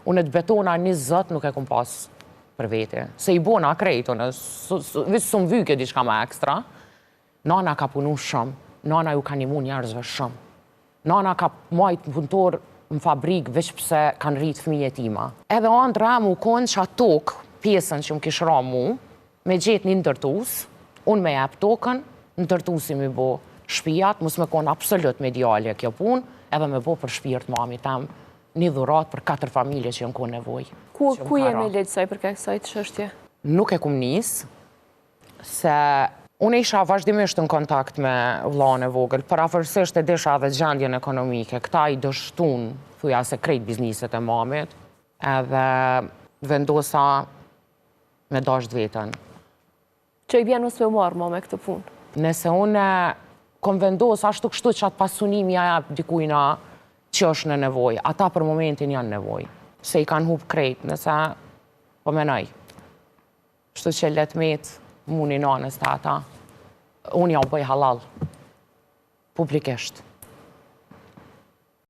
Unë të betona 20 nuk e kum pas për vete. Se i bona krejtën, vësë së më vyke diçka ma ekstra. Nana ka punu shumë, nana ju ka nimu njerëzve shumë. Nana ka majtë punëtor në fabrikë veç pse kanë rritë fëmije tima. Edhe andra mu konë që atë tokë, pjesën që më kishra mu, me gjetë një ndërtus, unë me jep tokën, ndërtusi me bo shpijat, mus me konë absolut mediale kjo punë, edhe me bo për shpirt mami tem, një dhurat për 4 familje që jënë konë nevoj. Ku jemi legjësaj për kësaj të çështje? Nuk e kum nisë, se unë isha vazhdimisht në kontakt me vllahun e vogël, parafërsisht e disha edhe gjendjen ekonomike. Këta i dështun, thuja se krejt bizniset e mamit, edhe vendosa me dasht vetën. Që i vjen mësë me marrë ma me këtë punë? Nëse unë kom vendos ashtu kështu që atë pasunimi ja jap dikujna që është në nevoj, ata për momentin janë nevoj, se i kanë hub krejt, nëse po menoj. Kështu që letmet muni nanës të ata, unë ja u bëj halal, publikisht.